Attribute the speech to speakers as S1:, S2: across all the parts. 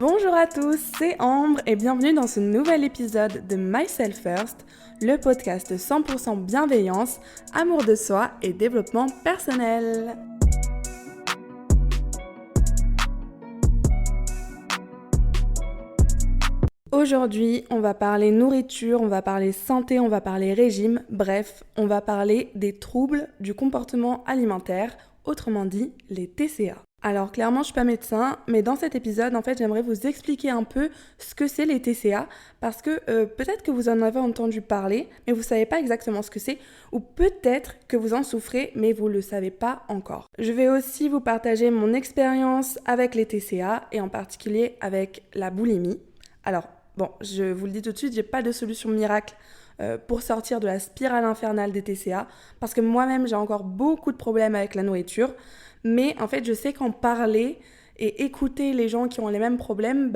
S1: Bonjour à tous, c'est Ambre et bienvenue dans ce nouvel épisode de Myself First, le podcast 100% bienveillance, amour de soi et développement personnel. Aujourd'hui, on va parler nourriture, on va parler santé, on va parler régime, bref, on va parler des troubles du comportement alimentaire, autrement dit les TCA. Alors clairement, je suis pas médecin, mais dans cet épisode, en fait, j'aimerais vous expliquer un peu ce que c'est les TCA, parce que peut-être que vous en avez entendu parler, mais vous savez pas exactement ce que c'est, ou peut-être que vous en souffrez, mais vous le savez pas encore. Je vais aussi vous partager mon expérience avec les TCA, et en particulier avec la boulimie. Alors, bon, je vous le dis tout de suite, j'ai pas de solution miracle pour sortir de la spirale infernale des TCA, parce que moi-même, j'ai encore beaucoup de problèmes avec la nourriture. Mais en fait, je sais qu'en parler et écouter les gens qui ont les mêmes problèmes,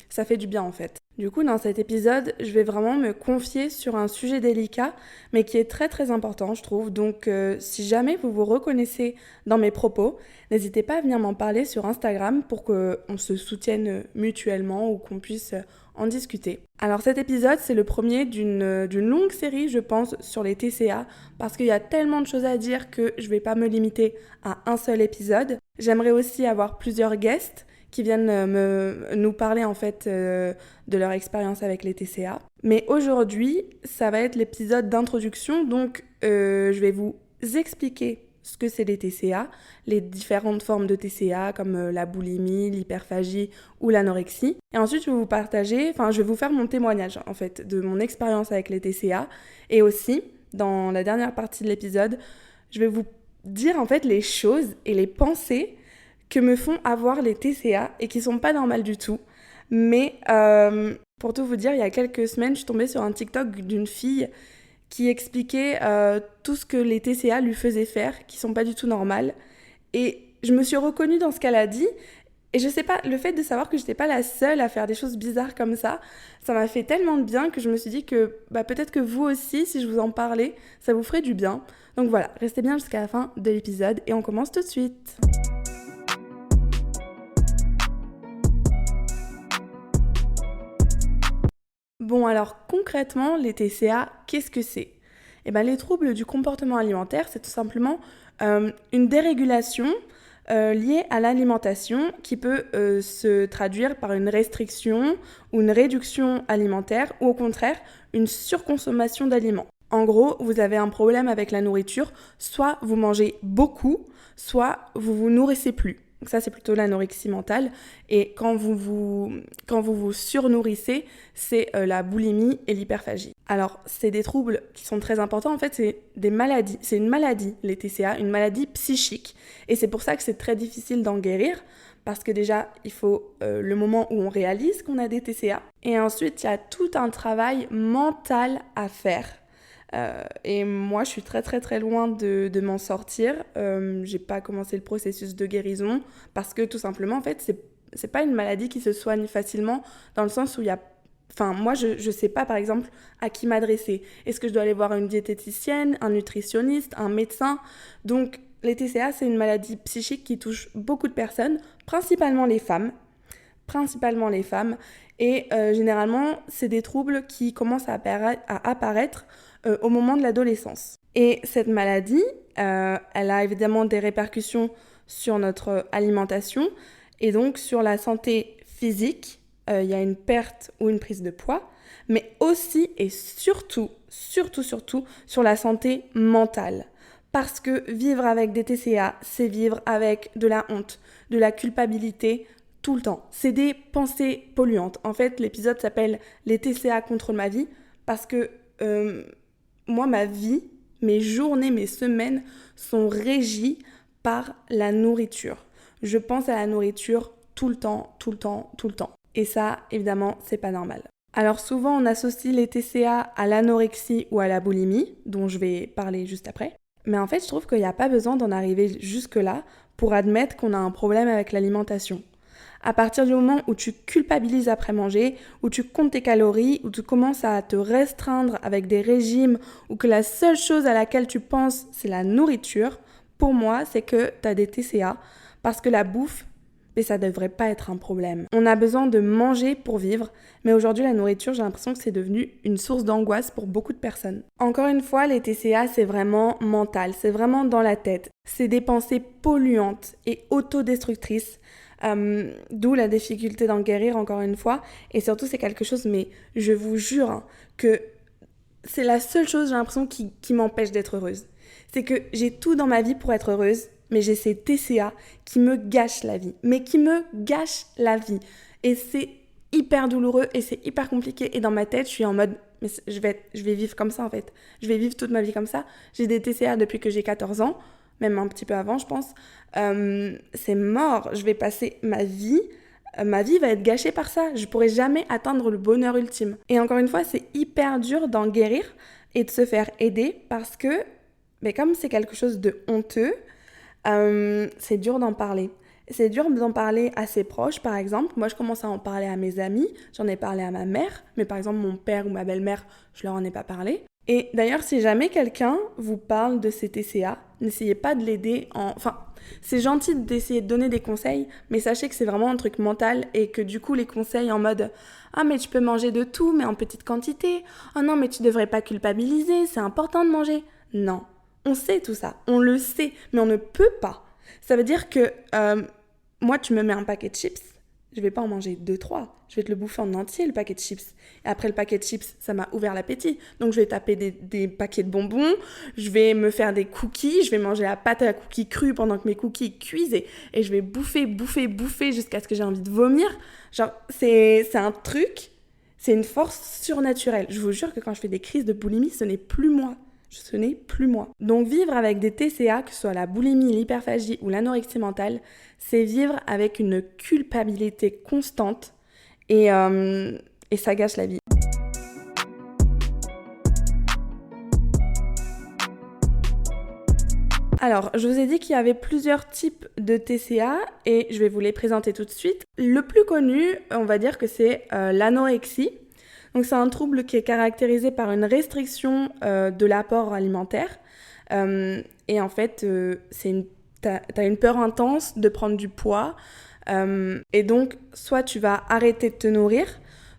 S1: ça fait du bien en fait. Du coup, dans cet épisode, je vais vraiment me confier sur un sujet délicat, mais qui est très très important, je trouve. Donc, si jamais vous vous reconnaissez dans mes propos, n'hésitez pas à venir m'en parler sur Instagram pour qu'on se soutienne mutuellement ou qu'on puisse en discuter. Alors cet épisode, c'est le premier d'une longue série, je pense, sur les TCA, parce qu'il y a tellement de choses à dire que je ne vais pas me limiter à un seul épisode. J'aimerais aussi avoir plusieurs guests qui viennent nous parler en fait de leur expérience avec les TCA. Mais aujourd'hui, ça va être l'épisode d'introduction, donc je vais vous expliquer ce que c'est les TCA, les différentes formes de TCA comme la boulimie, l'hyperphagie ou l'anorexie. Et ensuite, je vais vous faire mon témoignage en fait de mon expérience avec les TCA. Et aussi, dans la dernière partie de l'épisode, je vais vous dire en fait les choses et les pensées que me font avoir les TCA et qui sont pas normales du tout. Mais pour tout vous dire, il y a quelques semaines, je suis tombée sur un TikTok d'une fille qui expliquait tout ce que les TCA lui faisaient faire, qui sont pas du tout normales. Et je me suis reconnue dans ce qu'elle a dit. Et je sais pas, le fait de savoir que j'étais pas la seule à faire des choses bizarres comme ça m'a fait tellement de bien que je me suis dit que peut-être que vous aussi, si je vous en parlais, ça vous ferait du bien. Donc voilà, restez bien jusqu'à la fin de l'épisode et on commence tout de suite. Bon alors concrètement, les TCA, qu'est-ce que c'est ? Les troubles du comportement alimentaire, c'est tout simplement une dérégulation liée à l'alimentation qui peut se traduire par une restriction ou une réduction alimentaire ou au contraire une surconsommation d'aliments. En gros, vous avez un problème avec la nourriture, soit vous mangez beaucoup, soit vous vous nourrissez plus. Donc ça, c'est plutôt l'anorexie mentale. Et quand vous vous surnourrissez, c'est la boulimie et l'hyperphagie. Alors, c'est des troubles qui sont très importants. En fait, c'est des maladies. C'est une maladie, les TCA, une maladie psychique. Et c'est pour ça que c'est très difficile d'en guérir. Parce que déjà, il faut le moment où on réalise qu'on a des TCA. Et ensuite, il y a tout un travail mental à faire. Et moi, je suis très très très loin de m'en sortir. J'ai pas commencé le processus de guérison parce que tout simplement, en fait, c'est pas une maladie qui se soigne facilement dans le sens où il y a... Enfin, moi, je sais pas, par exemple, à qui m'adresser. Est-ce que je dois aller voir une diététicienne, un nutritionniste, un médecin ? Donc, les TCA, c'est une maladie psychique qui touche beaucoup de personnes, principalement les femmes. Et généralement, c'est des troubles qui commencent à apparaître au moment de l'adolescence. Et cette maladie, elle a évidemment des répercussions sur notre alimentation et donc sur la santé physique. Il y a une perte ou une prise de poids, mais aussi et surtout sur la santé mentale. Parce que vivre avec des TCA, c'est vivre avec de la honte, de la culpabilité, tout le temps. C'est des pensées polluantes. En fait, l'épisode s'appelle « Les TCA contre ma vie » parce que moi, ma vie, mes journées, mes semaines sont régies par la nourriture. Je pense à la nourriture tout le temps. Et ça, évidemment, c'est pas normal. Alors souvent, on associe les TCA à l'anorexie ou à la boulimie, dont je vais parler juste après. Mais en fait, je trouve qu'il n'y a pas besoin d'en arriver jusque-là pour admettre qu'on a un problème avec l'alimentation. À partir du moment où tu culpabilises après manger, où tu comptes tes calories, où tu commences à te restreindre avec des régimes, ou que la seule chose à laquelle tu penses, c'est la nourriture, pour moi, c'est que tu as des TCA. Parce que la bouffe, et ça devrait pas être un problème. On a besoin de manger pour vivre, mais aujourd'hui la nourriture, j'ai l'impression que c'est devenu une source d'angoisse pour beaucoup de personnes. Encore une fois, les TCA, c'est vraiment mental, c'est vraiment dans la tête. C'est des pensées polluantes et autodestructrices, d'où la difficulté d'en guérir encore une fois, et surtout c'est quelque chose, mais je vous jure que c'est la seule chose, j'ai l'impression, qui m'empêche d'être heureuse. C'est que j'ai tout dans ma vie pour être heureuse, mais j'ai ces TCA qui me gâchent la vie. Mais qui me gâchent la vie. Et c'est hyper douloureux et c'est hyper compliqué. Et dans ma tête, je suis en mode, mais je vais vivre comme ça en fait. Je vais vivre toute ma vie comme ça. J'ai des TCA depuis que j'ai 14 ans, même un petit peu avant, je pense. C'est mort. Je vais passer ma vie va être gâchée par ça. Je pourrai jamais atteindre le bonheur ultime. Et encore une fois, c'est hyper dur d'en guérir et de se faire aider parce que, mais comme c'est quelque chose de honteux, c'est dur d'en parler. C'est dur d'en parler à ses proches, par exemple. Moi, je commence à en parler à mes amis. J'en ai parlé à ma mère. Mais par exemple, mon père ou ma belle-mère, je leur en ai pas parlé. Et d'ailleurs, si jamais quelqu'un vous parle de ces TCA, n'essayez pas de l'aider en... Enfin, c'est gentil d'essayer de donner des conseils, mais sachez que c'est vraiment un truc mental et que du coup, les conseils en mode « Ah, mais tu peux manger de tout, mais en petite quantité. Ah non, mais tu devrais pas culpabiliser, c'est important de manger. » Non, on sait tout ça, on le sait, mais on ne peut pas. Ça veut dire que moi, tu me mets un paquet de chips, je vais pas en manger 2-3, je vais te le bouffer en entier, le paquet de chips. Et après le paquet de chips, ça m'a ouvert l'appétit. Donc je vais taper des paquets de bonbons, je vais me faire des cookies, je vais manger la pâte à cookies crue pendant que mes cookies cuisent et je vais bouffer jusqu'à ce que j'ai envie de vomir. Genre, c'est un truc, c'est une force surnaturelle. Je vous jure que quand je fais des crises de boulimie, ce n'est plus moi. Ce n'est plus moi. Donc vivre avec des TCA, que ce soit la boulimie, l'hyperphagie ou l'anorexie mentale, c'est vivre avec une culpabilité constante et ça gâche la vie. Alors, je vous ai dit qu'il y avait plusieurs types de TCA et je vais vous les présenter tout de suite. Le plus connu, on va dire que c'est l'anorexie. Donc c'est un trouble qui est caractérisé par une restriction de l'apport alimentaire. Et en fait, t'as une peur intense de prendre du poids. Et donc, soit tu vas arrêter de te nourrir,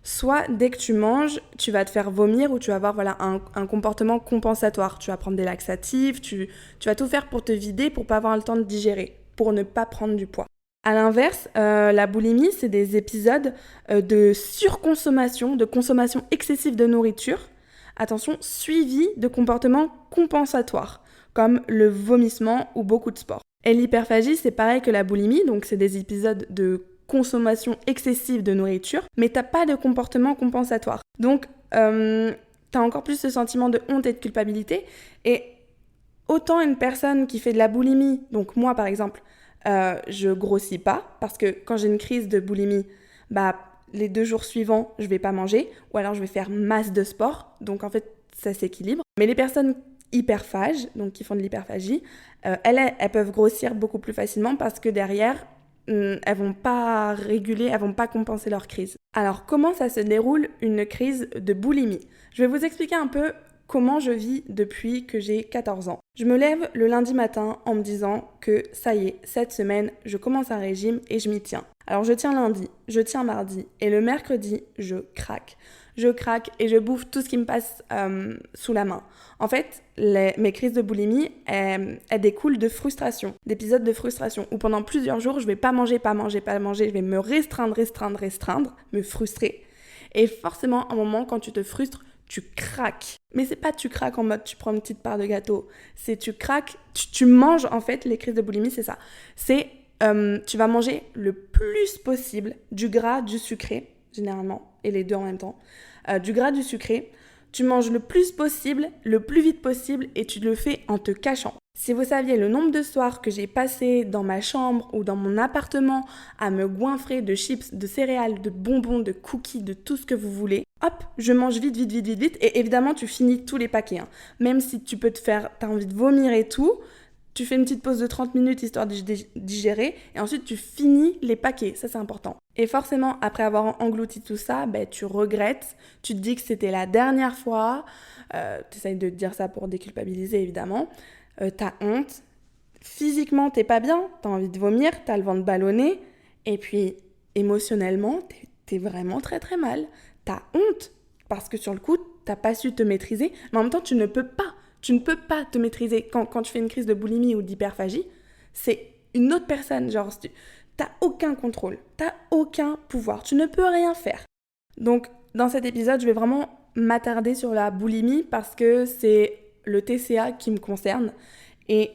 S1: soit dès que tu manges, tu vas te faire vomir ou tu vas avoir un comportement compensatoire. Tu vas prendre des laxatifs, tu vas tout faire pour te vider, pour pas avoir le temps de digérer, pour ne pas prendre du poids. À l'inverse, la boulimie, c'est des épisodes de surconsommation, de consommation excessive de nourriture, attention, suivi de comportements compensatoires, comme le vomissement ou beaucoup de sport. Et l'hyperphagie, c'est pareil que la boulimie, donc c'est des épisodes de consommation excessive de nourriture, mais t'as pas de comportement compensatoire. Donc, t'as encore plus ce sentiment de honte et de culpabilité, et autant une personne qui fait de la boulimie, donc moi par exemple, je grossis pas parce que quand j'ai une crise de boulimie, les 2 jours suivants, je vais pas manger ou alors je vais faire masse de sport. Donc en fait, ça s'équilibre. Mais les personnes hyperphages, donc qui font de l'hyperphagie, elles peuvent grossir beaucoup plus facilement parce que derrière, elles vont pas réguler, elles vont pas compenser leur crise. Alors comment ça se déroule une crise de boulimie ? Je vais vous expliquer un peu comment je vis depuis que j'ai 14 ans. Je me lève le lundi matin en me disant que ça y est, cette semaine, je commence un régime et je m'y tiens. Alors je tiens lundi, je tiens mardi et le mercredi, je craque. Je craque et je bouffe tout ce qui me passe sous la main. En fait, mes crises de boulimie, elles découlent de frustration, d'épisodes de frustration où pendant plusieurs jours, je vais pas manger, je vais me restreindre, me frustrer. Et forcément, à un moment, quand tu te frustres, tu craques. Mais c'est pas tu craques en mode tu prends une petite part de gâteau. C'est tu craques, tu manges en fait, les crises de boulimie, c'est ça. C'est tu vas manger le plus possible du gras, du sucré, généralement, et les deux en même temps. Du gras, du sucré. Tu manges le plus possible, le plus vite possible et tu le fais en te cachant. Si vous saviez le nombre de soirs que j'ai passé dans ma chambre ou dans mon appartement à me goinfrer de chips, de céréales, de bonbons, de cookies, de tout ce que vous voulez, hop, je mange vite et évidemment tu finis tous les paquets. Même si t'as envie de vomir et tout, tu fais une petite pause de 30 minutes histoire de digérer et ensuite tu finis les paquets, ça c'est important. Et forcément, après avoir englouti tout ça, tu regrettes, tu te dis que c'était la dernière fois, t'essayes de te dire ça pour déculpabiliser évidemment, t'as honte, physiquement t'es pas bien, t'as envie de vomir, t'as le ventre ballonné Et puis, émotionnellement, t'es vraiment très très mal. T'as honte parce que sur le coup, t'as pas su te maîtriser. Mais en même temps, tu ne peux pas te maîtriser. Quand tu fais une crise de boulimie ou d'hyperphagie, c'est une autre personne. Genre, t'as aucun contrôle, t'as aucun pouvoir. Tu ne peux rien faire. Donc, dans cet épisode, je vais vraiment m'attarder sur la boulimie parce que c'est le TCA qui me concerne. Et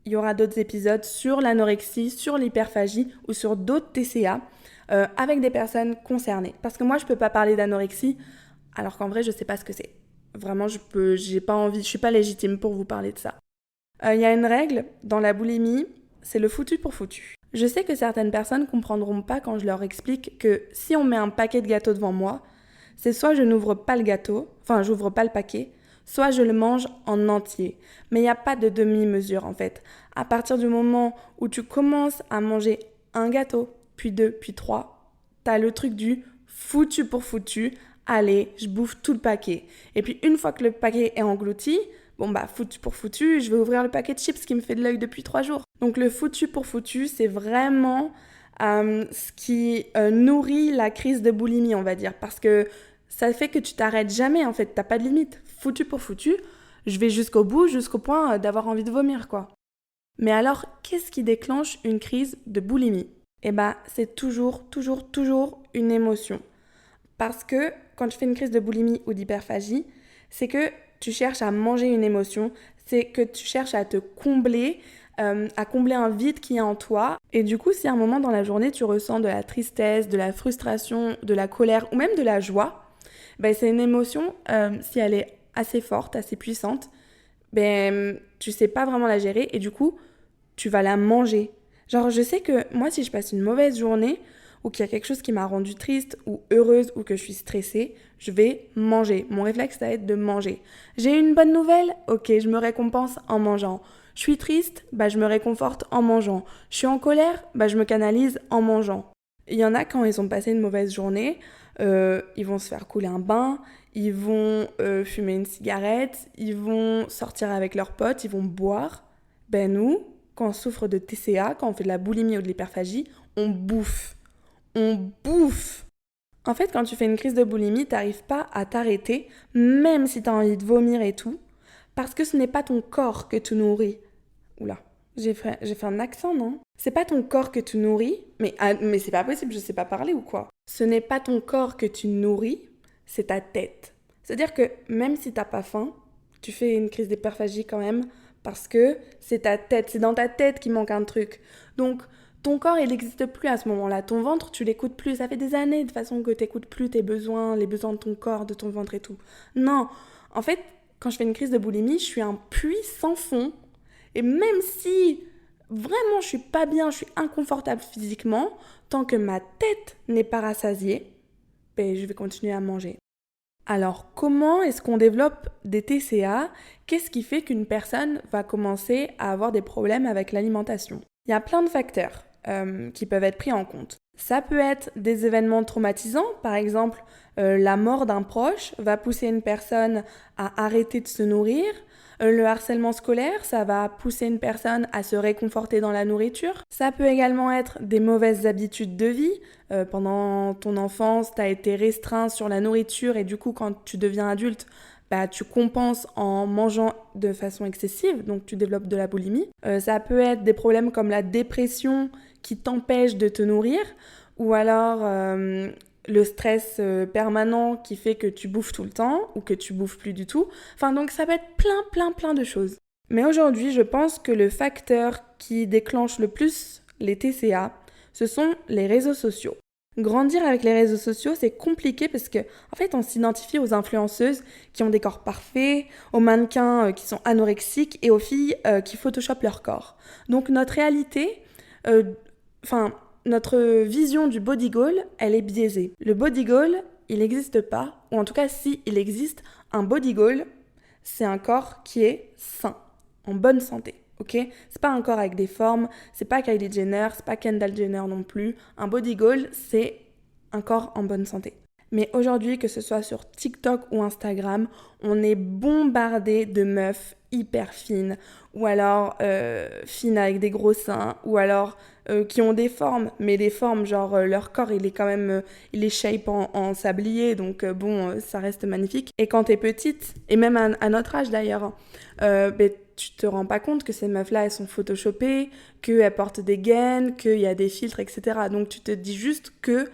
S1: il y aura d'autres épisodes sur l'anorexie, sur l'hyperphagie ou sur d'autres TCA avec des personnes concernées. Parce que moi, je peux pas parler d'anorexie alors qu'en vrai, je sais pas ce que c'est. Vraiment, j'ai pas envie, je suis pas légitime pour vous parler de ça. Il y a une règle dans la boulimie, c'est le foutu pour foutu. Je sais que certaines personnes comprendront pas quand je leur explique que si on met un paquet de gâteaux devant moi, c'est soit je n'ouvre pas le gâteau, enfin j'ouvre pas le paquet, soit je le mange en entier. Mais il n'y a pas de demi-mesure en fait. À partir du moment où tu commences à manger un gâteau, puis deux, puis trois, t'as le truc du foutu pour foutu, allez, je bouffe tout le paquet. Et puis une fois que le paquet est englouti, bon bah foutu pour foutu, je vais ouvrir le paquet de chips qui me fait de l'œil depuis 3 jours. Donc le foutu pour foutu, c'est vraiment ce qui nourrit la crise de boulimie, on va dire. Parce que ça fait que tu t'arrêtes jamais, en fait, t'as pas de limite. Foutu pour foutu, je vais jusqu'au bout, jusqu'au point d'avoir envie de vomir, quoi. Mais alors, qu'est-ce qui déclenche une crise de boulimie? Eh bah, c'est toujours une émotion. Parce que quand tu fais une crise de boulimie ou d'hyperphagie, c'est que tu cherches à manger une émotion, c'est que tu cherches à te combler, à combler un vide qui est en toi. Et du coup, si à un moment dans la journée, tu ressens de la tristesse, de la frustration, de la colère ou même de la joie, ben, c'est une émotion, si elle est assez forte, assez puissante, ben, tu sais pas vraiment la gérer et du coup, tu vas la manger. Genre, je sais que moi, si je passe une mauvaise journée ou qu'il y a quelque chose qui m'a rendue triste ou heureuse ou que je suis stressée, je vais manger. Mon réflexe, ça va être de manger. J'ai une bonne nouvelle? Ok, je me récompense en mangeant. Je suis triste? Bah, je me réconforte en mangeant. Je suis en colère? Bah, je me canalise en mangeant. Il y en a, quand ils ont passé une mauvaise journée, ils vont se faire couler un bain, ils vont fumer une cigarette, ils vont sortir avec leurs potes, ils vont boire. Ben nous, quand on souffre de TCA, quand on fait de la boulimie ou de l'hyperphagie, on bouffe. On bouffe. En fait, quand tu fais une crise de boulimie, t'arrives pas à t'arrêter, même si t'as envie de vomir et tout, parce que ce n'est pas ton corps que tu nourris. Oula, j'ai fait un accent, non? C'est pas ton corps que tu nourris, mais c'est pas possible, je sais pas parler ou quoi? Ce n'est pas ton corps que tu nourris, c'est ta tête. C'est-à-dire que même si t'as pas faim, tu fais une crise d'hyperphagie quand même, parce que c'est ta tête, c'est dans ta tête qu'il manque un truc. Donc, ton corps, il n'existe plus à ce moment-là. Ton ventre, tu l'écoutes plus. Ça fait des années de façon que tu n'écoutes plus tes besoins, les besoins de ton corps, de ton ventre et tout. Non, en fait, quand je fais une crise de boulimie, je suis un puits sans fond. Et même si vraiment je suis pas bien, je suis inconfortable physiquement, tant que ma tête n'est pas rassasiée, ben, je vais continuer à manger. Alors, comment est-ce qu'on développe des TCA? Qu'est-ce qui fait qu'une personne va commencer à avoir des problèmes avec l'alimentation? Il y a plein de facteurs qui peuvent être pris en compte. Ça peut être des événements traumatisants, par exemple la mort d'un proche va pousser une personne à arrêter de se nourrir. Le harcèlement scolaire, ça va pousser une personne à se réconforter dans la nourriture. Ça peut également être des mauvaises habitudes de vie. Pendant ton enfance, tu as été restreint sur la nourriture et du coup, quand tu deviens adulte, bah, tu compenses en mangeant de façon excessive, donc tu développes de la boulimie. Ça peut être des problèmes comme la dépression qui t'empêche de te nourrir, ou alors le stress permanent qui fait que tu bouffes tout le temps ou que tu bouffes plus du tout. Enfin, donc ça peut être plein de choses. Mais aujourd'hui, je pense que le facteur qui déclenche le plus les TCA, ce sont les réseaux sociaux. Grandir avec les réseaux sociaux, c'est compliqué parce que, en fait, on s'identifie aux influenceuses qui ont des corps parfaits, aux mannequins qui sont anorexiques et aux filles qui photoshopent leur corps. Donc notre réalité, notre vision du body goal, elle est biaisée. Le body goal, il n'existe pas, ou en tout cas, si il existe, un body goal, c'est un corps qui est sain, en bonne santé. Ok, c'est pas un corps avec des formes, c'est pas Kylie Jenner, c'est pas Kendall Jenner non plus. Un body goal, c'est un corps en bonne santé. Mais aujourd'hui, que ce soit sur TikTok ou Instagram, on est bombardé de meufs hyper fines, ou alors fines avec des gros seins, ou alors qui ont des formes, mais des formes genre leur corps il est quand même, il est shape en sablier, donc ça reste magnifique. Et quand t'es petite, et même à notre âge d'ailleurs, tu te rends pas compte que ces meufs-là elles sont photoshopées, qu'elles portent des gaines, qu'il y a des filtres, etc. Donc tu te dis juste que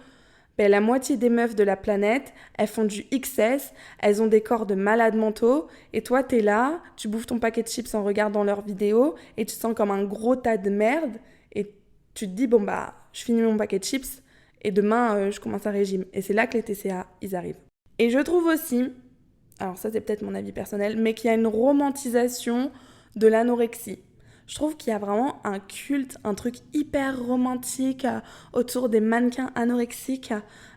S1: la moitié des meufs de la planète, elles font du XS, elles ont des corps de malades mentaux, et toi, t'es là, tu bouffes ton paquet de chips en regardant leurs vidéos, et tu te sens comme un gros tas de merde, et tu te dis, je finis mon paquet de chips, et demain, je commence un régime. Et c'est là que les TCA, ils arrivent. Et je trouve aussi, alors ça c'est peut-être mon avis personnel, mais qu'il y a une romantisation de l'anorexie. Je trouve qu'il y a vraiment un culte, un truc hyper romantique autour des mannequins anorexiques,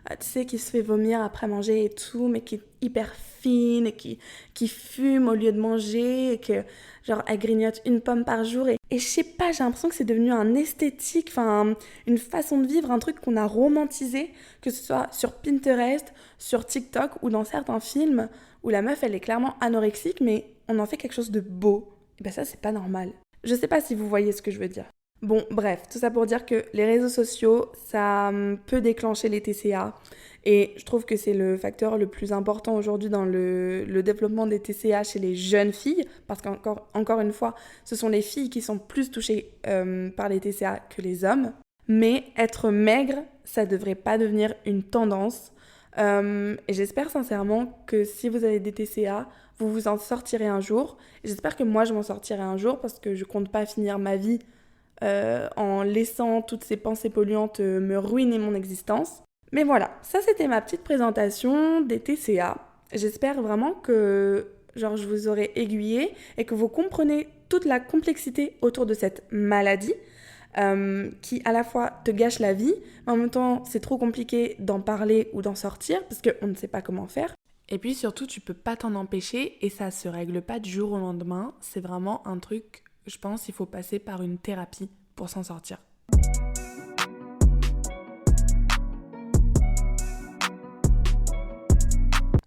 S1: tu sais, qui se fait vomir après manger et tout, mais qui est hyper fine et qui fume au lieu de manger, et que, genre, elle grignote une pomme par jour. Et je sais pas, j'ai l'impression que c'est devenu un esthétique, enfin, une façon de vivre, un truc qu'on a romantisé, que ce soit sur Pinterest, sur TikTok ou dans certains films, où la meuf, elle est clairement anorexique, mais on en fait quelque chose de beau. Et ben ça, c'est pas normal. Je sais pas si vous voyez ce que je veux dire. Bon, bref, tout ça pour dire que les réseaux sociaux, ça peut déclencher les TCA. Et je trouve que c'est le facteur le plus important aujourd'hui dans le développement des TCA chez les jeunes filles. Parce qu'encore une fois, ce sont les filles qui sont plus touchées par les TCA que les hommes. Mais être maigre, ça devrait pas devenir une tendance. Et j'espère sincèrement que si vous avez des TCA, vous vous en sortirez un jour. Et j'espère que moi, je m'en sortirai un jour parce que je compte pas finir ma vie en laissant toutes ces pensées polluantes me ruiner mon existence. Mais voilà, ça c'était ma petite présentation des TCA. J'espère vraiment que je vous aurai aiguillé et que vous comprenez toute la complexité autour de cette maladie. Qui à la fois te gâche la vie, mais en même temps c'est trop compliqué d'en parler ou d'en sortir parce qu'on ne sait pas comment faire. Et puis surtout tu peux pas t'en empêcher et ça se règle pas du jour au lendemain, c'est vraiment un truc, je pense, il faut passer par une thérapie pour s'en sortir.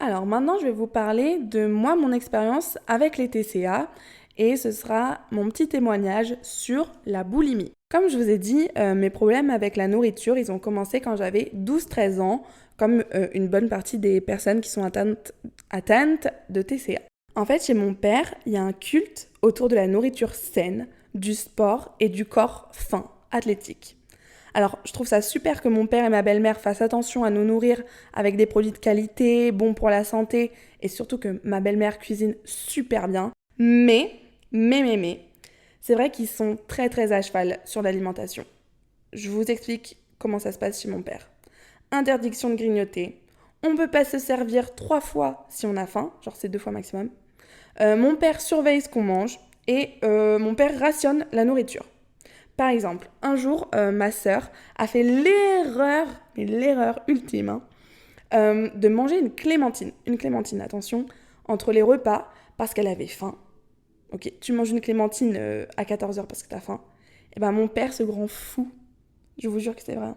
S1: Alors maintenant je vais vous parler de moi, mon expérience avec les TCA et ce sera mon petit témoignage sur la boulimie. Comme je vous ai dit, mes problèmes avec la nourriture, ils ont commencé quand j'avais 12-13 ans, comme une bonne partie des personnes qui sont atteintes de TCA. En fait, chez mon père, il y a un culte autour de la nourriture saine, du sport et du corps fin, athlétique. Alors, je trouve ça super que mon père et ma belle-mère fassent attention à nous nourrir avec des produits de qualité, bons pour la santé, et surtout que ma belle-mère cuisine super bien. Mais, c'est vrai qu'ils sont très très à cheval sur l'alimentation. Je vous explique comment ça se passe chez mon père. Interdiction de grignoter. On ne peut pas se servir 3 fois si on a faim, genre c'est 2 fois maximum. Mon père surveille ce qu'on mange et mon père rationne la nourriture. Par exemple, un jour, ma sœur a fait l'erreur ultime, de manger une clémentine. Une clémentine, attention, entre les repas parce qu'elle avait faim. Ok, tu manges une clémentine à 14h parce que t'as faim. Et ben mon père, ce grand fou, je vous jure que c'est vrai,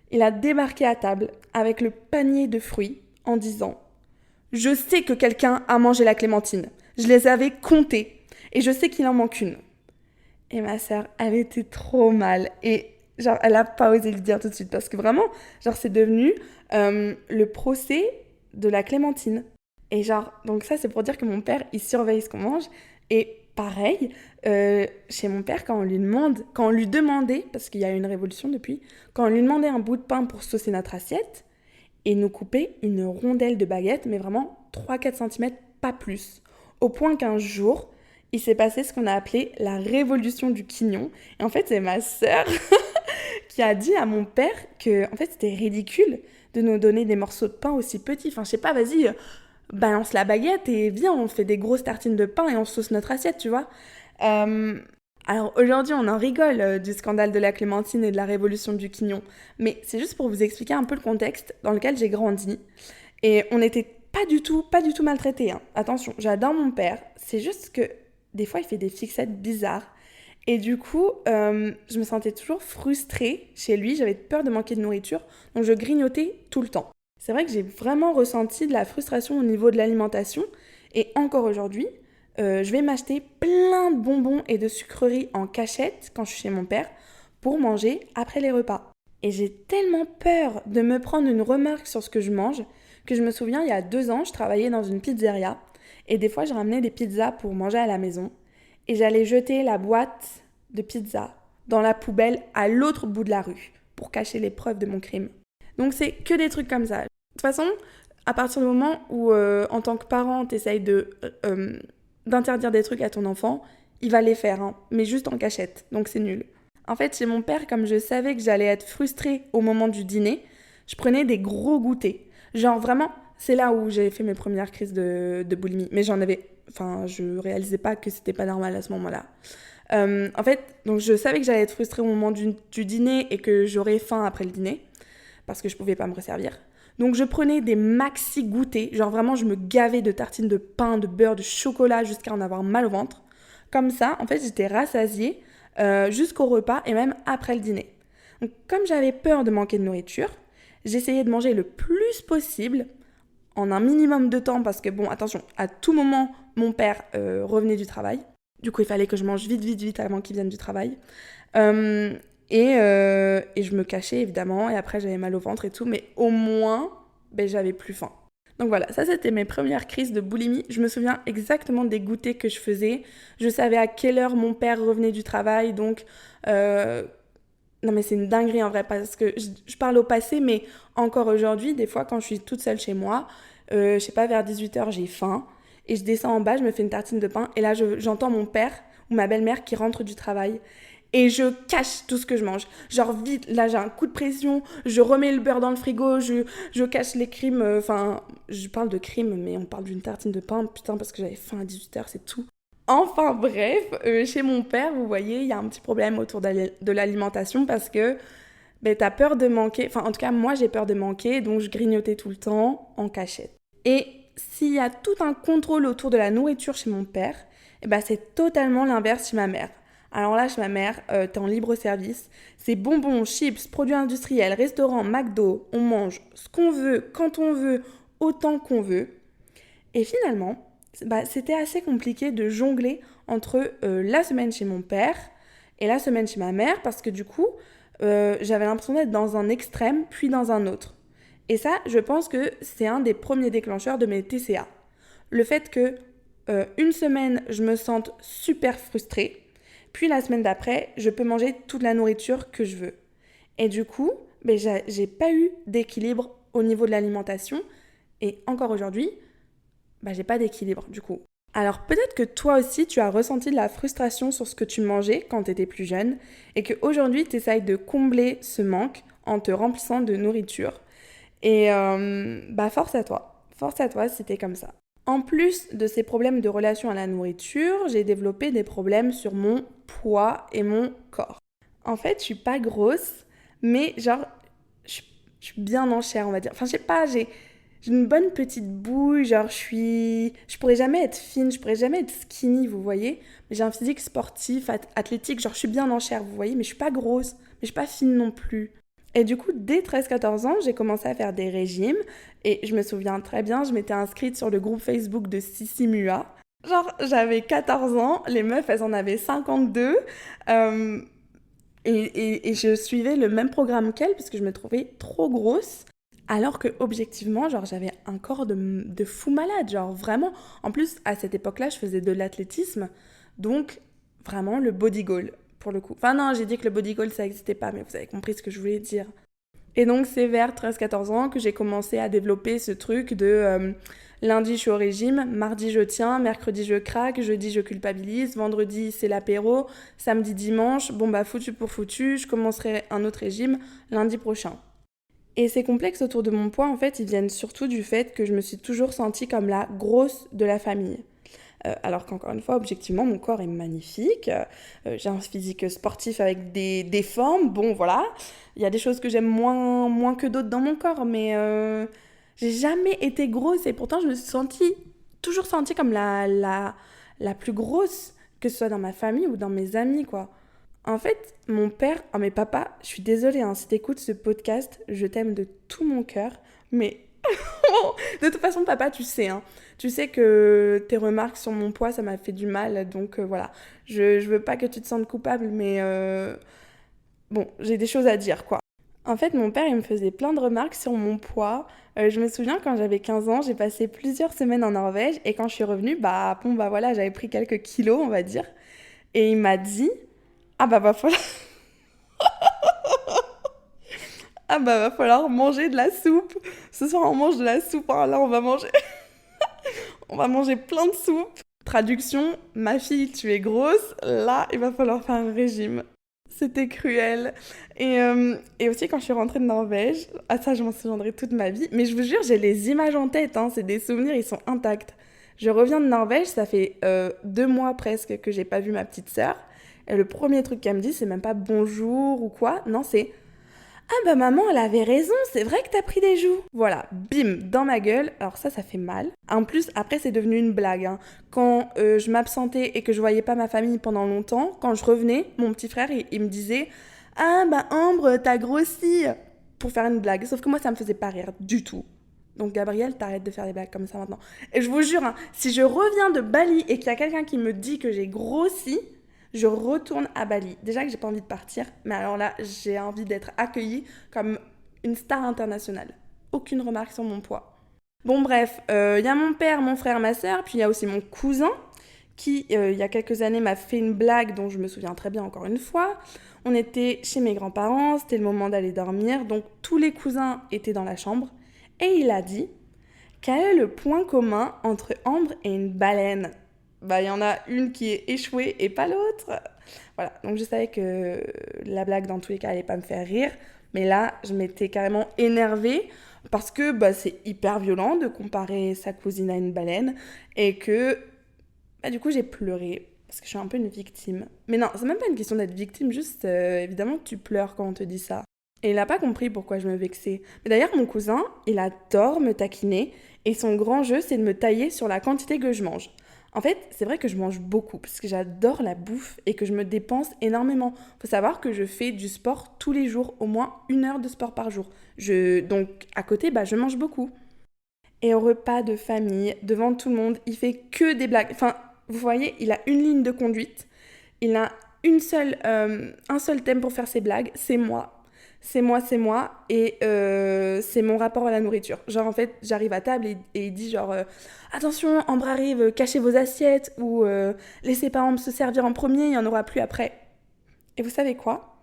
S1: il a débarqué à table avec le panier de fruits en disant « Je sais que quelqu'un a mangé la clémentine. Je les avais comptées et je sais qu'il en manque une. » Et ma sœur, elle était trop mal et genre elle a pas osé le dire tout de suite parce que vraiment, genre c'est devenu le procès de la clémentine. Et genre, donc ça c'est pour dire que mon père, il surveille ce qu'on mange. Et pareil, chez mon père, quand on lui demandait, parce qu'il y a eu une révolution depuis, quand on lui demandait un bout de pain pour saucer notre assiette, il nous coupait une rondelle de baguette, mais vraiment 3-4 cm, pas plus. Au point qu'un jour, il s'est passé ce qu'on a appelé la révolution du quignon. Et en fait, c'est ma sœur qui a dit à mon père que en fait, c'était ridicule de nous donner des morceaux de pain aussi petits. Enfin, je sais pas, vas-y, balance la baguette et viens, on fait des grosses tartines de pain et on sauce notre assiette, tu vois. Alors aujourd'hui, on en rigole du scandale de la clémentine et de la révolution du quignon. Mais c'est juste pour vous expliquer un peu le contexte dans lequel j'ai grandi. Et on n'était pas du tout maltraités. Hein. Attention, j'adore mon père. C'est juste que des fois, il fait des fixettes bizarres. Et du coup, je me sentais toujours frustrée chez lui. J'avais peur de manquer de nourriture. Donc je grignotais tout le temps. C'est vrai que j'ai vraiment ressenti de la frustration au niveau de l'alimentation. Et encore aujourd'hui, je vais m'acheter plein de bonbons et de sucreries en cachette quand je suis chez mon père pour manger après les repas. Et j'ai tellement peur de me prendre une remarque sur ce que je mange que je me souviens, il y a 2 ans, je travaillais dans une pizzeria et des fois, je ramenais des pizzas pour manger à la maison et j'allais jeter la boîte de pizza dans la poubelle à l'autre bout de la rue pour cacher les preuves de mon crime. Donc, c'est que des trucs comme ça. De toute façon, à partir du moment où, en tant que parent, t'essayes d'interdire des trucs à ton enfant, il va les faire, hein, mais juste en cachette, donc c'est nul. En fait, chez mon père, comme je savais que j'allais être frustrée au moment du dîner, je prenais des gros goûters. Genre vraiment, c'est là où j'ai fait mes premières crises de boulimie. Mais je réalisais pas que c'était pas normal à ce moment-là. En fait, donc je savais que j'allais être frustrée au moment du dîner et que j'aurais faim après le dîner, parce que je pouvais pas me resservir. Donc je prenais des maxi goûters, genre vraiment je me gavais de tartines de pain, de beurre, de chocolat jusqu'à en avoir mal au ventre. Comme ça, en fait, j'étais rassasiée jusqu'au repas et même après le dîner. Donc comme j'avais peur de manquer de nourriture, j'essayais de manger le plus possible en un minimum de temps parce que bon, attention, à tout moment, mon père revenait du travail. Du coup, il fallait que je mange vite avant qu'il vienne du travail. Et je me cachais évidemment et après j'avais mal au ventre et tout, mais au moins, j'avais plus faim. Donc voilà, ça c'était mes premières crises de boulimie. Je me souviens exactement des goûters que je faisais. Je savais à quelle heure mon père revenait du travail, donc... Non mais c'est une dinguerie en vrai, parce que je parle au passé, mais encore aujourd'hui, des fois quand je suis toute seule chez moi, je sais pas, vers 18h j'ai faim, et je descends en bas, je me fais une tartine de pain, et là j'entends mon père ou ma belle-mère qui rentre du travail. Et je cache tout ce que je mange. Genre vite, là j'ai un coup de pression, je remets le beurre dans le frigo, je cache les crimes, je parle de crimes, mais on parle d'une tartine de pain, putain, parce que j'avais faim à 18h, c'est tout. Enfin bref, chez mon père, vous voyez, il y a un petit problème autour de l'alimentation parce que t'as peur de manquer, enfin en tout cas moi j'ai peur de manquer, donc je grignotais tout le temps en cachette. Et s'il y a tout un contrôle autour de la nourriture chez mon père, c'est totalement l'inverse chez ma mère. Alors là, chez ma mère, t'es en libre service. C'est bonbons, chips, produits industriels, restaurants, McDo. On mange ce qu'on veut, quand on veut, autant qu'on veut. Et finalement, c'était assez compliqué de jongler entre la semaine chez mon père et la semaine chez ma mère parce que du coup, j'avais l'impression d'être dans un extrême puis dans un autre. Et ça, je pense que c'est un des premiers déclencheurs de mes TCA. Le fait que une semaine, je me sente super frustrée, puis la semaine d'après, je peux manger toute la nourriture que je veux. Et du coup, j'ai pas eu d'équilibre au niveau de l'alimentation. Et encore aujourd'hui, j'ai pas d'équilibre du coup. Alors peut-être que toi aussi tu as ressenti de la frustration sur ce que tu mangeais quand tu étais plus jeune et qu'aujourd'hui tu essayes de combler ce manque en te remplissant de nourriture. Et force à toi si t'es comme ça. En plus de ces problèmes de relation à la nourriture, j'ai développé des problèmes sur mon poids et mon corps. En fait, je suis pas grosse, mais genre, je suis bien en chair, on va dire. Enfin, je sais pas, j'ai une bonne petite bouille, genre je pourrais jamais être fine, je pourrais jamais être skinny, vous voyez. Mais j'ai un physique sportif, athlétique, genre je suis bien en chair, vous voyez, mais je suis pas grosse, mais je suis pas fine non plus. Et du coup, dès 13-14 ans, j'ai commencé à faire des régimes. Et je me souviens très bien, je m'étais inscrite sur le groupe Facebook de Sissi Mua. Genre, j'avais 14 ans, les meufs, elles en avaient 52. Euh, et je suivais le même programme qu'elles, parce que je me trouvais trop grosse. Alors que objectivement, genre j'avais un corps de fou malade, genre vraiment. En plus, à cette époque-là, je faisais de l'athlétisme, donc vraiment le body goal pour le coup. Enfin non, j'ai dit que le body goal ça n'existait pas, mais vous avez compris ce que je voulais dire. Et donc c'est vers 13-14 ans que j'ai commencé à développer ce truc de lundi je suis au régime, mardi je tiens, mercredi je craque, jeudi je culpabilise, vendredi c'est l'apéro, samedi dimanche, foutu pour foutu, je commencerai un autre régime lundi prochain. Et ces complexes autour de mon poids, en fait, ils viennent surtout du fait que je me suis toujours sentie comme la grosse de la famille. Alors qu'encore une fois, objectivement, mon corps est magnifique. J'ai un physique sportif avec des formes. Bon, voilà. Il y a des choses que j'aime moins que d'autres dans mon corps, mais j'ai jamais été grosse. Et pourtant, je me suis toujours sentie comme la plus grosse, que ce soit dans ma famille ou dans mes amis, quoi. En fait, mon père, mais papa, je suis désolée, hein, si t'écoutes ce podcast, je t'aime de tout mon cœur, mais De toute façon, papa, tu sais, hein. Tu sais que tes remarques sur mon poids, ça m'a fait du mal. Donc voilà, je veux pas que tu te sentes coupable, mais bon, j'ai des choses à dire, quoi. En fait, mon père, il me faisait plein de remarques sur mon poids. Je me souviens, quand j'avais 15 ans, j'ai passé plusieurs semaines en Norvège. Et quand je suis revenue, bah, bon, bah voilà, j'avais pris quelques kilos, on va dire. Et il m'a dit, ah bah, va falloir manger de la soupe. Ce soir, on mange de la soupe. Hein. Là, on va manger plein de soupe. Traduction, ma fille, tu es grosse. Là, il va falloir faire un régime. C'était cruel. Et aussi, quand je suis rentrée de Norvège, ah ça, je m'en souviendrai toute ma vie. Mais je vous jure, j'ai les images en tête. Hein. C'est des souvenirs, ils sont intacts. Je reviens de Norvège, ça fait 2 mois presque que j'ai pas vu ma petite sœur. Et le premier truc qu'elle me dit, c'est même pas bonjour ou quoi. Non, c'est ah bah maman, elle avait raison, c'est vrai que t'as pris des joues. Voilà, bim, dans ma gueule. Alors ça fait mal. En plus, après, c'est devenu une blague. Hein. Quand je m'absentais et que je voyais pas ma famille pendant longtemps, quand je revenais, mon petit frère, il me disait ah bah Ambre, t'as grossi. Pour faire une blague. Sauf que moi, ça me faisait pas rire du tout. Donc Gabriel, t'arrêtes de faire des blagues comme ça maintenant. Et je vous jure, hein, si je reviens de Bali et qu'il y a quelqu'un qui me dit que j'ai grossi, je retourne à Bali. Déjà que j'ai pas envie de partir, mais alors là, j'ai envie d'être accueillie comme une star internationale. Aucune remarque sur mon poids. Bon bref, y a mon père, mon frère, ma sœur, puis il y a aussi mon cousin qui, il y a quelques années, m'a fait une blague dont je me souviens très bien encore une fois. On était chez mes grands-parents, c'était le moment d'aller dormir, donc tous les cousins étaient dans la chambre, et il a dit « Quel est le point commun entre Ambre et une baleine ?» Bah, il y en a une qui est échouée et pas l'autre. Voilà, donc je savais que la blague, dans tous les cas, allait pas me faire rire. Mais là, je m'étais carrément énervée parce que bah, c'est hyper violent de comparer sa cousine à une baleine et que bah, du coup, j'ai pleuré parce que je suis un peu une victime. Mais non, c'est même pas une question d'être victime, juste évidemment, tu pleures quand on te dit ça. Et il n'a pas compris pourquoi je me vexais. Mais d'ailleurs, mon cousin, il adore me taquiner et son grand jeu, c'est de me tailler sur la quantité que je mange. En fait, c'est vrai que je mange beaucoup parce que j'adore la bouffe et que je me dépense énormément. Faut savoir que je fais du sport tous les jours, au moins 1 heure de sport par jour. Donc, à côté, bah, je mange beaucoup. Et au repas de famille, devant tout le monde, il fait que des blagues. Enfin, vous voyez, il a une ligne de conduite. Il a un seul thème pour faire ses blagues, c'est moi. C'est moi, et c'est mon rapport à la nourriture. Genre, en fait, j'arrive à table et il dit genre, attention, Ambre arrive, cachez vos assiettes, ou laissez pas Ambre se servir en premier, il y en aura plus après. Et vous savez quoi?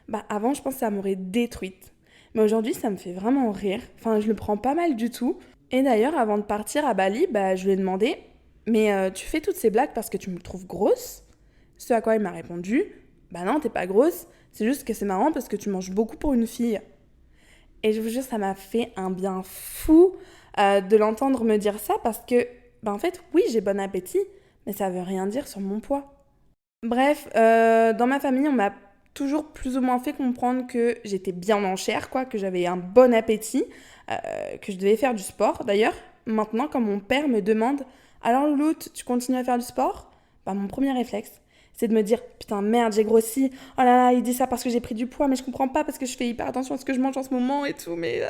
S1: Bah, avant, je pense que ça m'aurait détruite. Mais aujourd'hui, ça me fait vraiment rire. Enfin, je le prends pas mal du tout. Et d'ailleurs, avant de partir à Bali, bah, je lui ai demandé, mais tu fais toutes ces blagues parce que tu me trouves grosse? Ce à quoi il m'a répondu, bah non, t'es pas grosse, c'est juste que c'est marrant parce que tu manges beaucoup pour une fille. Et je vous jure, ça m'a fait un bien fou de l'entendre me dire ça parce que, bah en fait, oui, j'ai bon appétit, mais ça veut rien dire sur mon poids. Bref, dans ma famille, on m'a toujours plus ou moins fait comprendre que j'étais bien en chair, quoi, que j'avais un bon appétit, que je devais faire du sport. D'ailleurs, maintenant, quand mon père me demande «Alors Louloute, tu continues à faire du sport?» Bah mon premier réflexe, c'est de me dire «Putain, merde, j'ai grossi. Oh là là, il dit ça parce que j'ai pris du poids, mais je comprends pas parce que je fais hyper attention à ce que je mange en ce moment et tout, mais...»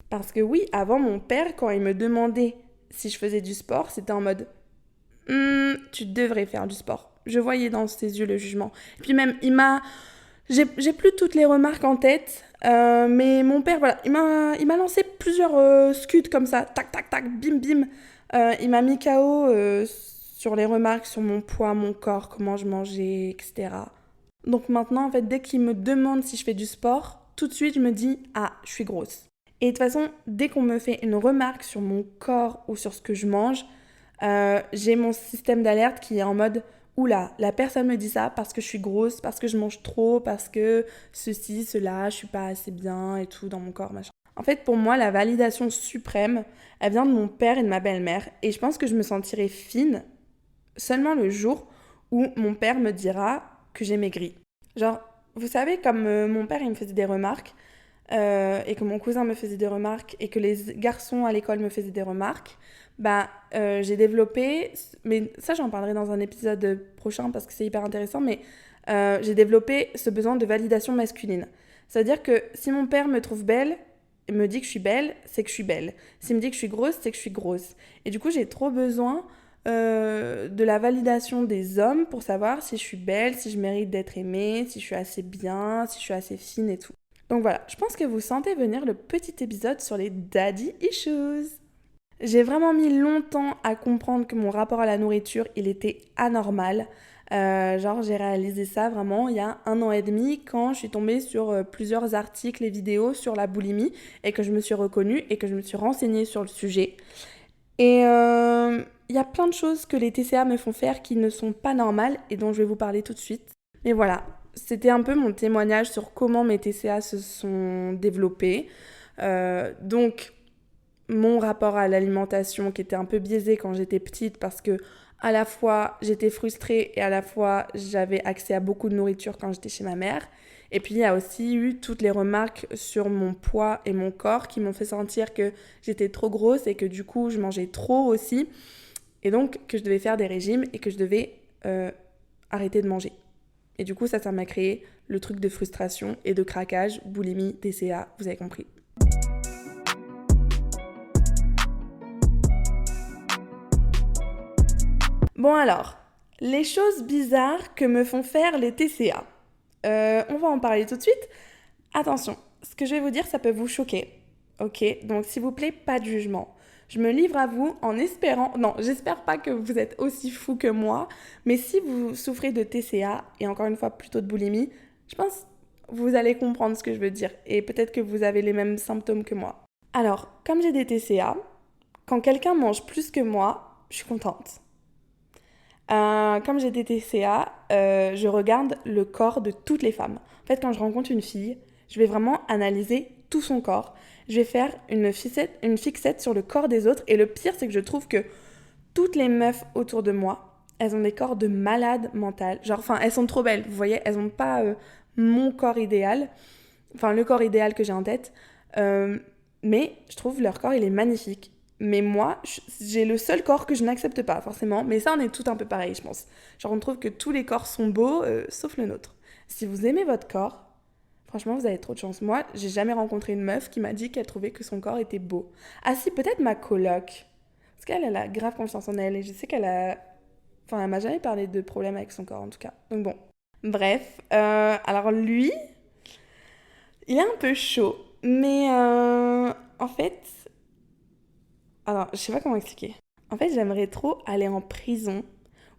S1: Parce que oui, avant, mon père, quand il me demandait si je faisais du sport, c'était en mode tu devrais faire du sport. Je voyais dans ses yeux le jugement. Et puis même, j'ai plus toutes les remarques en tête, mais mon père, voilà, il m'a lancé plusieurs scuds comme ça, tac, tac, tac, bim, bim. Il m'a mis KO sur les remarques sur mon poids, mon corps, comment je mangeais, etc. Donc maintenant, en fait, dès qu'il me demande si je fais du sport, tout de suite, je me dis « Ah, je suis grosse ». Et de toute façon, dès qu'on me fait une remarque sur mon corps ou sur ce que je mange, j'ai mon système d'alerte qui est en mode oula, la personne me dit ça parce que je suis grosse, parce que je mange trop, parce que ceci, cela, je suis pas assez bien et tout dans mon corps, machin. En fait, pour moi, la validation suprême, elle vient de mon père et de ma belle-mère. Et je pense que je me sentirai fine seulement le jour où mon père me dira que j'ai maigri. Genre, vous savez, comme mon père, il me faisait des remarques, et que mon cousin me faisait des remarques, et que les garçons à l'école me faisaient des remarques, bah, j'ai développé, mais ça j'en parlerai dans un épisode prochain parce que c'est hyper intéressant, mais j'ai développé ce besoin de validation masculine. C'est-à-dire que si mon père me trouve belle, me dit que je suis belle, c'est que je suis belle. S'il me dit que je suis grosse, c'est que je suis grosse. Et du coup, j'ai trop besoin de la validation des hommes pour savoir si je suis belle, si je mérite d'être aimée, si je suis assez bien, si je suis assez fine et tout. Donc voilà, je pense que vous sentez venir le petit épisode sur les daddy issues. J'ai vraiment mis longtemps à comprendre que mon rapport à la nourriture, il était anormal. J'ai réalisé ça vraiment il y a 1 an et demi quand je suis tombée sur plusieurs articles et vidéos sur la boulimie et que je me suis reconnue et que je me suis renseignée sur le sujet. Et il y a plein de choses que les TCA me font faire qui ne sont pas normales et dont je vais vous parler tout de suite. Mais voilà, c'était un peu mon témoignage sur comment mes TCA se sont développés. Donc, mon rapport à l'alimentation qui était un peu biaisé quand j'étais petite parce que à la fois j'étais frustrée et à la fois j'avais accès à beaucoup de nourriture quand j'étais chez ma mère. Et puis il y a aussi eu toutes les remarques sur mon poids et mon corps qui m'ont fait sentir que j'étais trop grosse et que du coup je mangeais trop aussi. Et donc que je devais faire des régimes et que je devais arrêter de manger. Et du coup ça m'a créé le truc de frustration et de craquage, boulimie, TCA, vous avez compris. Bon alors, les choses bizarres que me font faire les TCA. On va en parler tout de suite. Attention, ce que je vais vous dire, ça peut vous choquer. Ok, donc s'il vous plaît, pas de jugement. Je me livre à vous en espérant... Non, j'espère pas que vous êtes aussi fou que moi, mais si vous souffrez de TCA, et encore une fois plutôt de boulimie, je pense que vous allez comprendre ce que je veux dire, et peut-être que vous avez les mêmes symptômes que moi. Alors, comme j'ai des TCA, quand quelqu'un mange plus que moi, je suis contente. Comme j'ai des TCA, je regarde le corps de toutes les femmes. En fait, quand je rencontre une fille, je vais vraiment analyser tout son corps. Je vais faire une fixette sur le corps des autres. Et le pire, c'est que je trouve que toutes les meufs autour de moi, elles ont des corps de malades mentales. Elles sont trop belles, vous voyez, elles n'ont pas mon corps idéal. Enfin, le corps idéal que j'ai en tête. Mais je trouve leur corps, il est magnifique. Mais moi, j'ai le seul corps que je n'accepte pas, forcément. Mais ça, on est tout un peu pareil, je pense. On trouve que tous les corps sont beaux, sauf le nôtre. Si vous aimez votre corps, franchement, vous avez trop de chance. Moi, j'ai jamais rencontré une meuf qui m'a dit qu'elle trouvait que son corps était beau. Ah si, peut-être ma coloc. Parce qu'elle, elle a grave confiance en elle. Et je sais qu'elle a... Enfin, elle m'a jamais parlé de problème avec son corps, en tout cas. Donc bon. Bref. Alors lui, il est un peu chaud. Mais en fait... Alors, je sais pas comment expliquer. En fait, j'aimerais trop aller en prison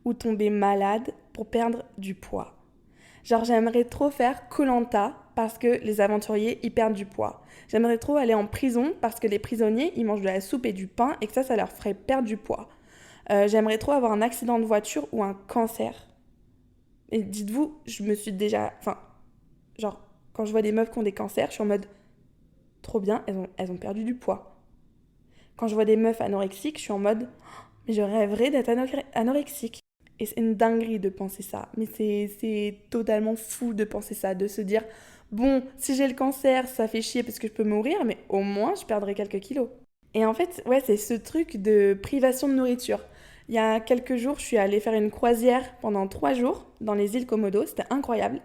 S1: ou tomber malade pour perdre du poids. J'aimerais trop faire koh parce que les aventuriers, ils perdent du poids. J'aimerais trop aller en prison parce que les prisonniers, ils mangent de la soupe et du pain et que ça leur ferait perdre du poids. J'aimerais trop avoir un accident de voiture ou un cancer. Et dites-vous, je me suis déjà... quand je vois des meufs qui ont des cancers, je suis en mode... Trop bien, elles ont perdu du poids. Quand je vois des meufs anorexiques, je suis en mode « Mais je rêverais d'être anorexique ». Et c'est une dinguerie de penser ça. Mais c'est totalement fou de penser ça, de se dire « Bon, si j'ai le cancer, ça fait chier parce que je peux mourir, mais au moins, je perdrai quelques kilos. » Et en fait, ouais, c'est ce truc de privation de nourriture. Il y a quelques jours, je suis allée faire une croisière pendant 3 jours dans les îles Komodo. C'était incroyable.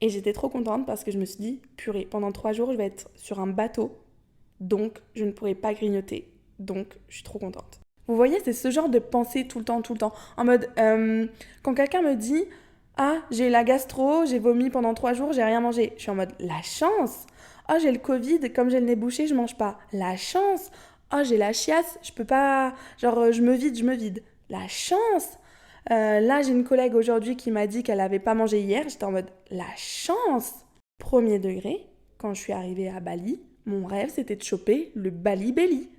S1: Et j'étais trop contente parce que je me suis dit « Purée, pendant 3 jours, je vais être sur un bateau. » Donc, je ne pourrai pas grignoter. Donc, je suis trop contente. Vous voyez, c'est ce genre de pensée tout le temps. En mode, quand quelqu'un me dit « Ah, j'ai la gastro, j'ai vomi pendant 3 jours, j'ai rien mangé. » Je suis en mode « La chance !»« Ah, j'ai le Covid, comme j'ai le nez bouché, je mange pas. » La chance !»« Ah, j'ai la chiasse, je peux pas... je me vide. » La chance !» Là, j'ai une collègue aujourd'hui qui m'a dit qu'elle avait pas mangé hier. J'étais en mode « La chance !» Premier degré, quand je suis arrivée à Bali, mon rêve, c'était de choper le Bali Belly.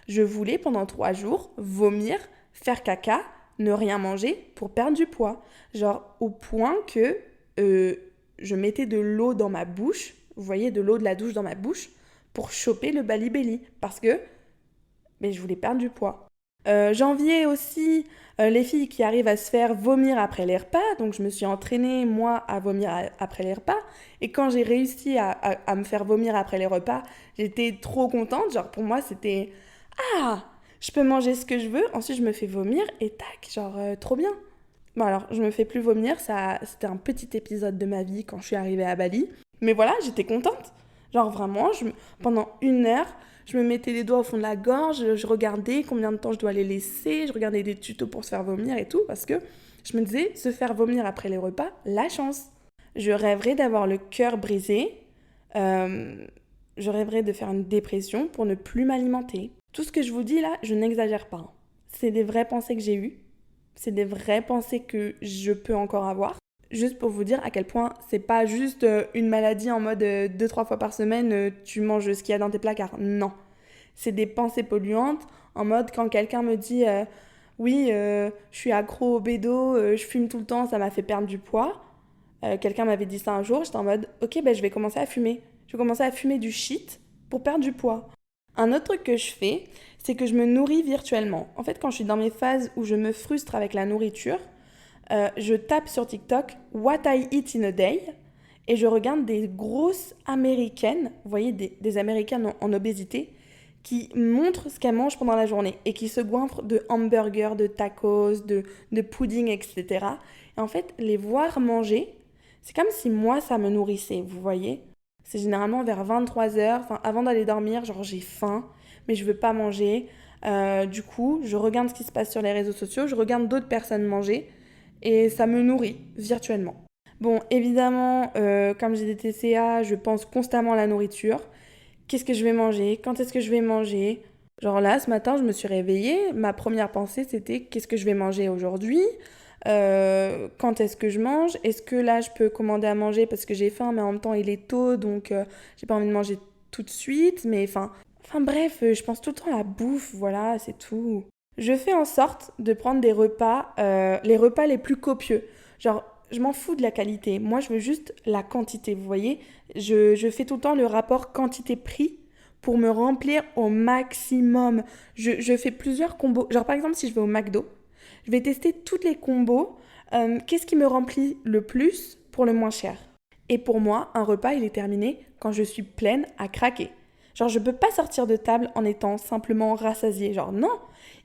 S1: Je voulais pendant 3 jours vomir, faire caca, ne rien manger pour perdre du poids. Au point que je mettais de l'eau dans ma bouche, vous voyez, de l'eau de la douche dans ma bouche, pour choper le Bali Belly. Parce que je voulais perdre du poids. J'enviais aussi les filles qui arrivent à se faire vomir après les repas. Donc, je me suis entraînée, moi, à vomir après les repas. Et quand j'ai réussi à me faire vomir après les repas, j'étais trop contente. Pour moi, c'était... Ah, je peux manger ce que je veux. Ensuite, je me fais vomir et tac, trop bien. Bon, alors, je me fais plus vomir. C'était un petit épisode de ma vie quand je suis arrivée à Bali. Mais voilà, j'étais contente. Genre vraiment, pendant 1 heure, je me mettais les doigts au fond de la gorge, je regardais combien de temps je dois les laisser, je regardais des tutos pour se faire vomir et tout, parce que je me disais, se faire vomir après les repas, la chance. Je rêverais d'avoir le cœur brisé, euh, je rêverais de faire une dépression pour ne plus m'alimenter. Tout ce que je vous dis là, je n'exagère pas. C'est des vraies pensées que j'ai eues, c'est des vraies pensées que je peux encore avoir. Juste pour vous dire à quel point c'est pas juste une maladie en mode 2-3 fois par semaine, tu manges ce qu'il y a dans tes placards. Non. C'est des pensées polluantes en mode quand quelqu'un me dit oui, je suis accro au bédo, je fume tout le temps, ça m'a fait perdre du poids. Quelqu'un m'avait dit ça un jour, j'étais en mode ok, ben je vais commencer à fumer. Je vais commencer à fumer du shit pour perdre du poids. Un autre truc que je fais, c'est que je me nourris virtuellement. En fait, quand je suis dans mes phases où je me frustre avec la nourriture, je tape sur TikTok What I eat in a day et je regarde des grosses américaines, vous voyez, des américaines en obésité, qui montrent ce qu'elles mangent pendant la journée et qui se goinfrent de hamburgers, de tacos, de pudding, etc. Et en fait, les voir manger, c'est comme si moi, ça me nourrissait, vous voyez. C'est généralement vers 23 h, enfin avant d'aller dormir, genre j'ai faim, mais je veux pas manger. Du coup, je regarde ce qui se passe sur les réseaux sociaux, je regarde d'autres personnes manger et ça me nourrit virtuellement. Bon, évidemment, comme j'ai des TCA, je pense constamment à la nourriture. Qu'est-ce que je vais manger? Quand est-ce que je vais manger? Genre là, ce matin, je me suis réveillée. Ma première pensée, c'était qu'est-ce que je vais manger aujourd'hui? Quand est-ce que je mange? Est-ce que là, je peux commander à manger parce que j'ai faim, mais en même temps, il est tôt, donc j'ai pas envie de manger tout de suite. Mais enfin bref, je pense tout le temps à la bouffe, voilà, c'est tout. Je fais en sorte de prendre des repas, les repas les plus copieux. Genre, je m'en fous de la qualité. Moi, je veux juste la quantité, vous voyez. Je fais tout le temps le rapport quantité-prix pour me remplir au maximum. Je fais plusieurs combos. Genre, par exemple, si je vais au McDo, je vais tester toutes les combos. Qu'est-ce qui me remplit le plus pour le moins cher? Et pour moi, un repas, il est terminé quand je suis pleine à craquer. Genre, je peux pas sortir de table en étant simplement rassasiée. Genre, non,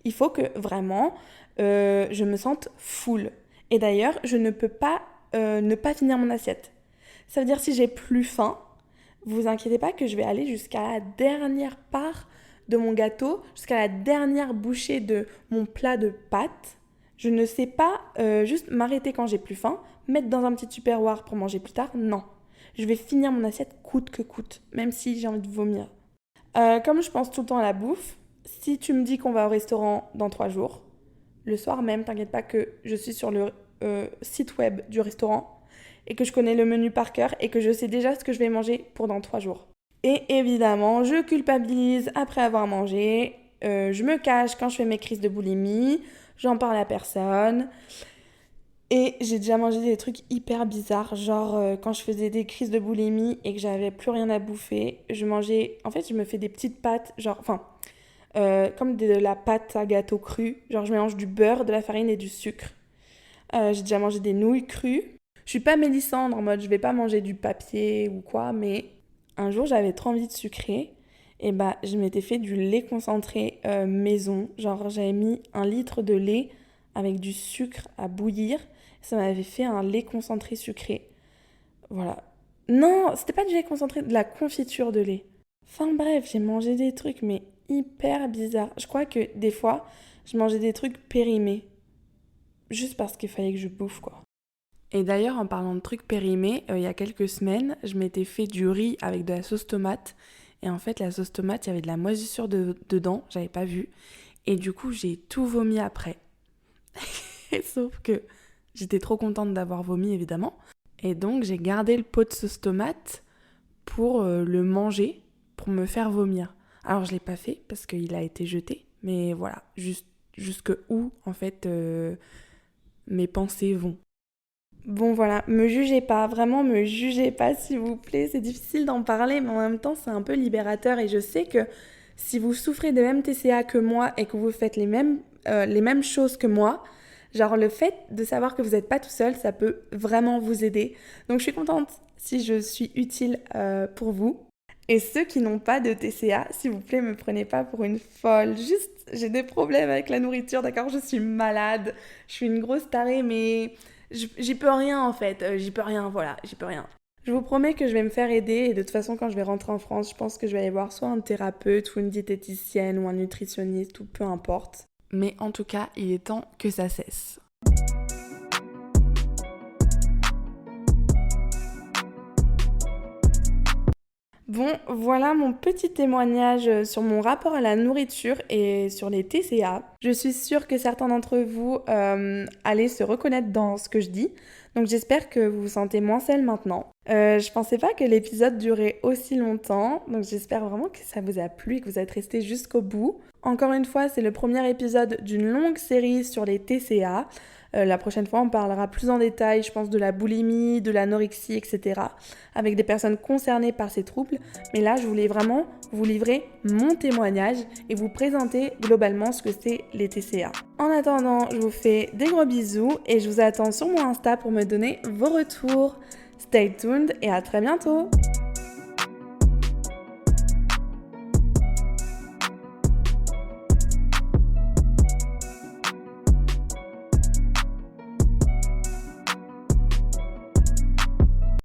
S1: il faut que vraiment je me sente full. Et d'ailleurs, je ne peux pas ne pas finir mon assiette. Ça veut dire si j'ai plus faim, vous inquiétez pas que je vais aller jusqu'à la dernière part de mon gâteau, jusqu'à la dernière bouchée de mon plat de pâtes. Je ne sais pas juste m'arrêter quand j'ai plus faim, mettre dans un petit tupperware pour manger plus tard. Non. Je vais finir mon assiette coûte que coûte, même si j'ai envie de vomir. Comme je pense tout le temps à la bouffe, si tu me dis qu'on va au restaurant dans 3 jours, le soir même, t'inquiète pas que je suis sur le site web du restaurant et que je connais le menu par cœur et que je sais déjà ce que je vais manger pour dans 3 jours. Et évidemment, je culpabilise après avoir mangé, je me cache quand je fais mes crises de boulimie, j'en parle à personne. Et j'ai déjà mangé des trucs hyper bizarres, genre quand je faisais des crises de boulimie et que j'avais plus rien à bouffer, je mangeais, en fait je me fais des petites pâtes, genre, enfin, comme de la pâte à gâteau crue, genre je mélange du beurre, de la farine et du sucre. J'ai déjà mangé des nouilles crues. Je suis pas Mélissandre en mode je vais pas manger du papier ou quoi, mais un jour j'avais trop envie de sucrer et bah je m'étais fait du lait concentré maison, genre j'avais mis 1 litre de lait avec du sucre à bouillir. Ça m'avait fait un lait concentré sucré. Voilà. Non, c'était pas du lait concentré, de la confiture de lait. Enfin bref, j'ai mangé des trucs mais hyper bizarres. Je crois que des fois, je mangeais des trucs périmés. Juste parce qu'il fallait que je bouffe, quoi. Et d'ailleurs, en parlant de trucs périmés, il y a quelques semaines, je m'étais fait du riz avec de la sauce tomate. Et en fait, la sauce tomate, il y avait de la moisissure dedans, j'avais pas vu. Et du coup, j'ai tout vomi après. Sauf que j'étais trop contente d'avoir vomi, évidemment. Et donc, j'ai gardé le pot de sauce tomate pour le manger, pour me faire vomir. Alors, je l'ai pas fait parce qu'il a été jeté. Mais voilà, jusque où, en fait, mes pensées vont. Bon voilà, me jugez pas, vraiment me jugez pas s'il vous plaît, c'est difficile d'en parler mais en même temps c'est un peu libérateur et je sais que si vous souffrez de même TCA que moi et que vous faites les mêmes choses que moi, genre le fait de savoir que vous n'êtes pas tout seul, ça peut vraiment vous aider. Donc je suis contente si je suis utile pour vous. Et ceux qui n'ont pas de TCA, s'il vous plaît, me prenez pas pour une folle. Juste, j'ai des problèmes avec la nourriture, d'accord? Je suis malade, je suis une grosse tarée, mais j'y peux rien en fait. J'y peux rien, voilà, j'y peux rien. Je vous promets que je vais me faire aider et de toute façon quand je vais rentrer en France, je pense que je vais aller voir soit un thérapeute ou une diététicienne ou un nutritionniste ou peu importe. Mais en tout cas, il est temps que ça cesse. Bon, voilà mon petit témoignage sur mon rapport à la nourriture et sur les TCA. Je suis sûre que certains d'entre vous allez se reconnaître dans ce que je dis, donc j'espère que vous vous sentez moins seul maintenant. Je pensais pas que l'épisode durait aussi longtemps, donc j'espère vraiment que ça vous a plu et que vous êtes restés jusqu'au bout. Encore une fois, c'est le premier épisode d'une longue série sur les TCA. La prochaine fois, on parlera plus en détail, je pense, de la boulimie, de l'anorexie, etc. avec des personnes concernées par ces troubles. Mais là, je voulais vraiment vous livrer mon témoignage et vous présenter globalement ce que c'est les TCA. En attendant, je vous fais des gros bisous et je vous attends sur mon Insta pour me donner vos retours. Stay tuned et à très bientôt!